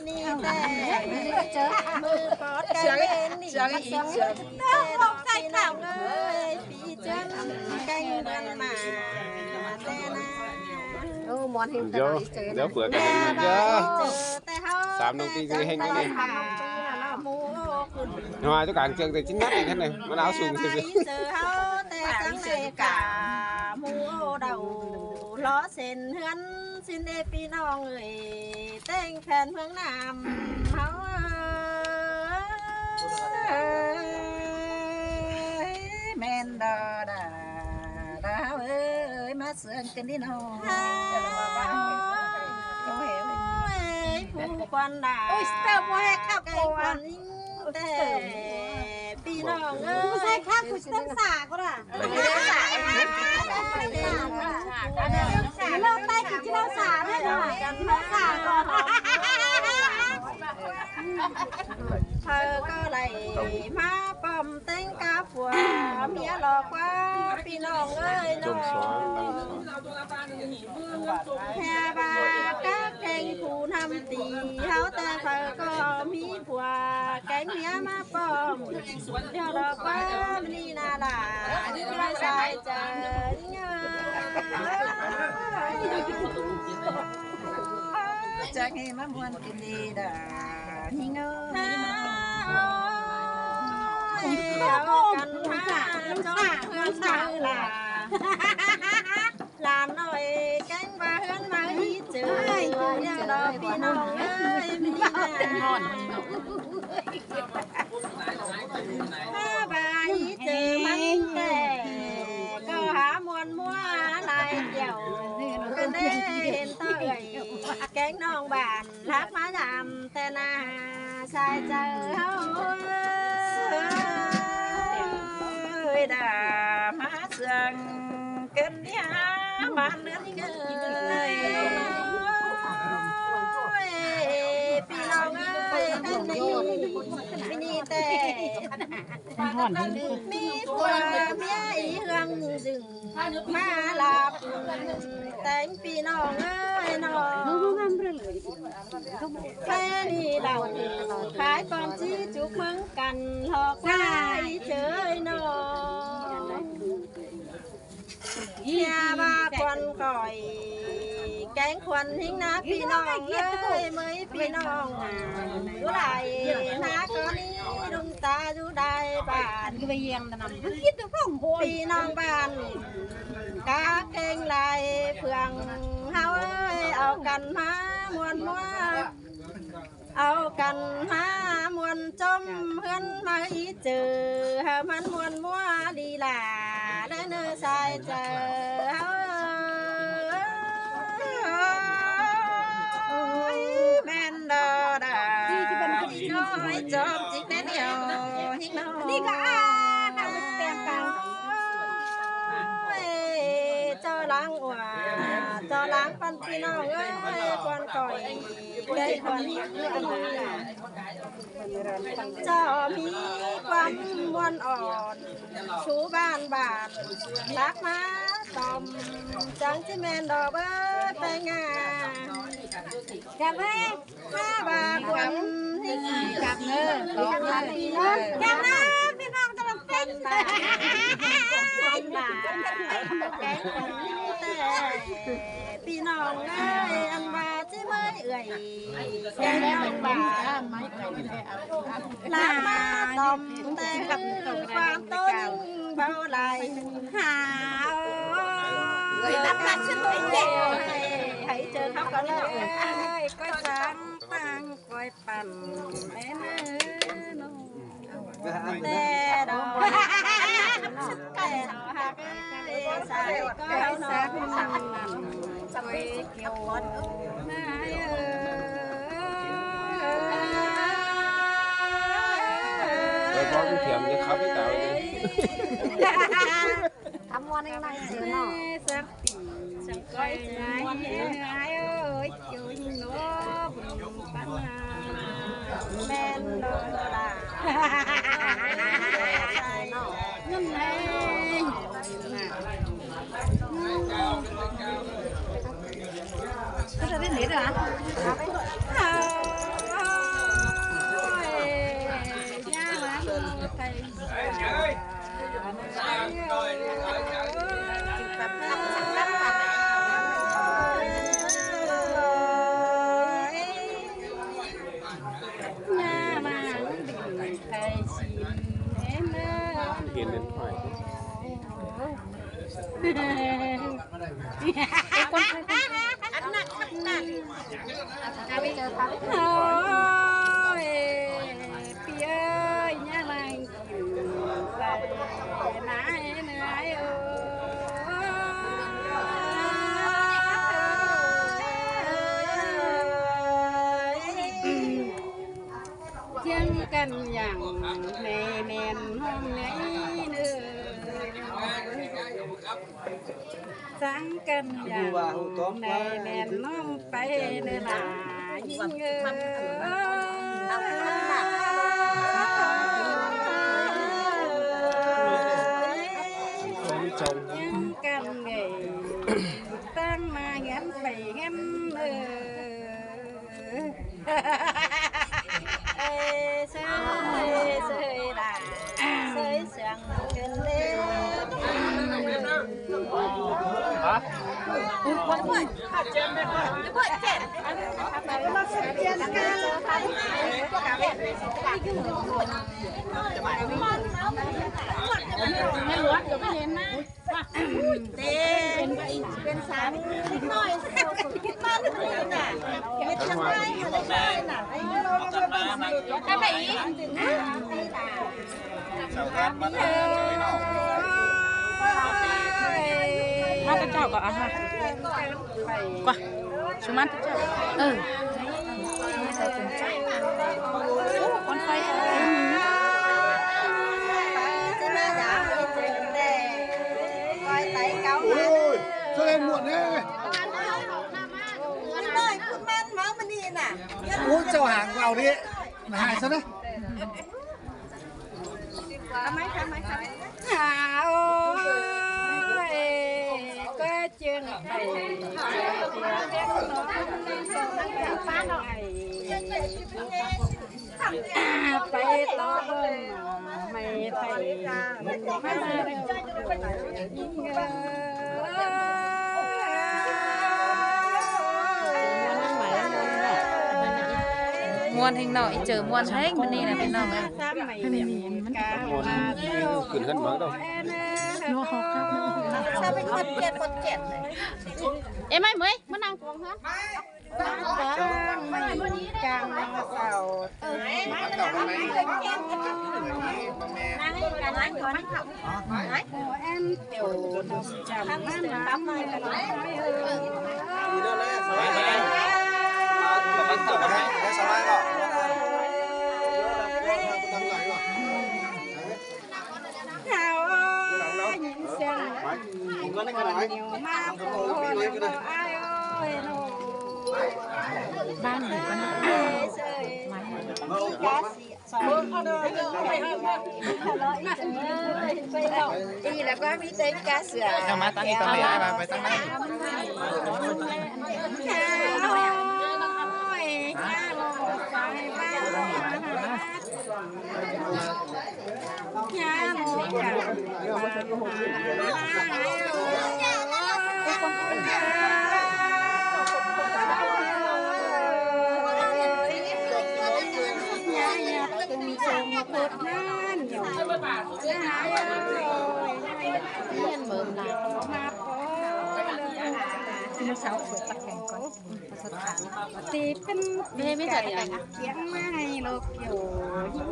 นี่แต่เจอมือกอดกันเล่นนี่บอกใส่ข่าวเลยปีจนแกงเดินมาแต่นาโอ้มอนเห็นแต่เจอ เดี๋ยวเผื่อกันเยอะ แต่เฮา 3 đồng tiền thì hình cái này ngoài tôi cản trường thì chính nhất này thế này nó áo sùng thì cả mua đầu ló sen hươn xin đê pi no người tên khen hướng nam áo men đò đà ơi má sương trên đi nàoผู้ควันด่าไก่ควันแต่พี่น้องเอ้ยใช่ข้าวกุศลสาก็ได้เราใต้กุศลสาได้หรอเราสาก่อนเธอก็เลยมาปั๊มเต้งกาผัวเมียหลอกว่าพี่น้องเอ้ยน้องแค่บาก็แข่งผู้นำตีเขาแต่เธอก็มีผัวแกงเมียมาปั๊มเดี๋ยวหลอกว่ามันนี่นาลาไม่ใช่เจอเงยจะให้มามวนกินดีด่าหิงเอ้ยเอากันมาจ้องเพื่อนสาวลาหน่อยแกงบาเฮือนมาอีเจออย่าดอกพี่น้องเอ้ยมีแต่หอนถ้าบาอีเจอมันแต่ก็หามวนมัวลายเดี่ยวก็ได้เห็นต่อยแกงน้องบ้านรักมายำแต่นาชายเจอเฮาด่ามาเสืองเกินเนี่ยมาเลือนเงยพี่น้องเอ้ยกันนี่แต่มีผัวเมียอีเฮืองดึงมาหลับแต่งพี่น้องเอ้ยน้องแค่นี้เราขายความชี้จุกมึงกันหลอกง่ายเฉยน้องเฮียบาควันก่อยแกงควันหิ้งนะพี่น้องเลยเมื่อพี่น้องดูไหลนะก็นี้ดวงตาดูได้บ้านก็ไปเยี่ยมนำคิดถึงพ่อโหพี่น้องบ้านกาเก่งไหลเพื่องเฮาเอากันมามวนมัวเอากันมามวนจมเพื่อนมาอีเจอมันมวนมัวดีล่ะได้เนื้อใส่เจอแม่นดอดาน้อยจอมจิกแน่เดียวหิ้งน้อยนี่ก็ข้าวเตียงกันเจ้าล้างอัวเจ้าล้างปันพี่น้องเอ้ยควันก่อยได้ควันเจ้ามีความมวนอ่อนชูบ้านรักมาตอมจังจิแมนดอกเอ้ยไปงานกับแม่ข้าบาควันกับเนื้อกับพี่น้องกับน้าพี่น้องจะมาเป็นบาแกงแต่พี่น้องเอ้ยอันบาจิไม่เอื่อยแกงน้องบาลามาตอมแต่ความต้นเบาไหลหาตั้งแต่ฉันตัวเองให้เจอเขาก็เลยก้อยสังตั้งก้อยปั่นแม่เนื้อแต่ดอกแต่ดอกหักใส่ก้อยสังก้อยเกี่ยววัดนายพ่อกูเถียมจะขับไปเต่าเลยทำวันอะไรเสียเนาะสักปีสักก้อยนายเอ้ยจุยโน้บุญปัญหาแม่นดอลาเงินไหนก็จะได้หนีด้วยอ่ะ เห็นเป็นฝ่าย ไปเจอปั๊บโอ้ยพี่เอ้ยเนี่ยอะไรใส่ไหนเหนื่อยเอ้เที่ยงกันอย่างในแมนห้องไหนเนื้อสังกันอย่างในแมนน้องไปในหลายิ่งเอ้ยังกันไงตั้งมาเงี้ยไปเงี้ยเสยล่ะเสยเสียงเกินเล่ไม่ร้อนเดี๋ยวไม่เห็นนะเป็นสามนิดหน่อยคิดมากเลยน่ะไม่ทำได้ไม่ได้น่ะไอ้เราก็ไปอีกถ้าเจ้าก็อ่ะค่ะกว่าชุมันเจ้าคนไฟแสดงหมดเลยคุณมันมามันนี่น่ะ โอ้เจ้าห่างเราดิมาหายซะนะทำไมโอ้ยก็จึงไปไปต่อไม่ไปมวนให้หน่อยเจอมวนให้มันนี่นะพี่น้องนะขึ้นขึ้นมาต้อง ถ้าเป็นคนเจ็ดเอ้ไม่เมยมานั่งกองฮะไม่กลางเสานั่งกันนั่งก่อนขับโอ้แอนเดี๋ยวจำนั่นนะไม่กันเลยสบายก็เสียงเหนียวมากโอ้ยบ้านไหนบ้านอีแล้วก็มีเต็นกาเสือมาตั้งนี่ตั้งไหนไปตั้งไหนตีเป็นไม่ใช่เขียงไม้โลกเกี่ยวยิ่ง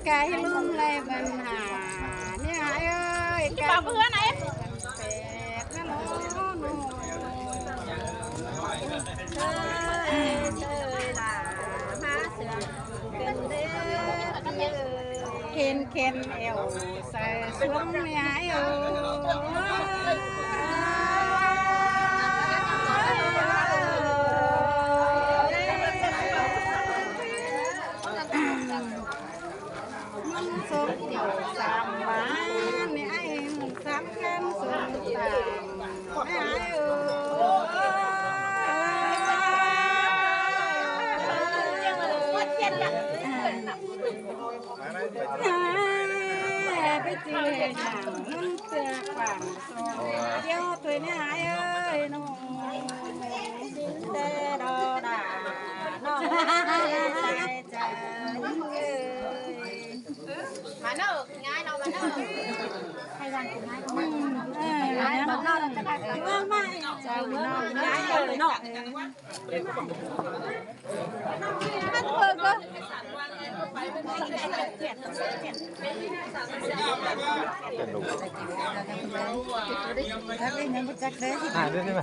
ไก่ลุ่มเลยปัญหาเนี่ยเอ้ยไก่เพื่อนไหนเป็ดนั่นเคนเอวใส่สวมยายเอมันสมเดี่ยวสามบ้านเนี่ยไอ้สามกันสมต่างไม่ไอ้ไปเจออย่างนั้นเจอฝั่งโซ่เดียวตัวนี้หายเอ้ยน้อง เนอะง่ายเรามาเนอะใครวันง่ายง่ายเราจะได้ไม่ใจง่ายเลยเนาะถ้าเธอก็ด้วยได้ไหม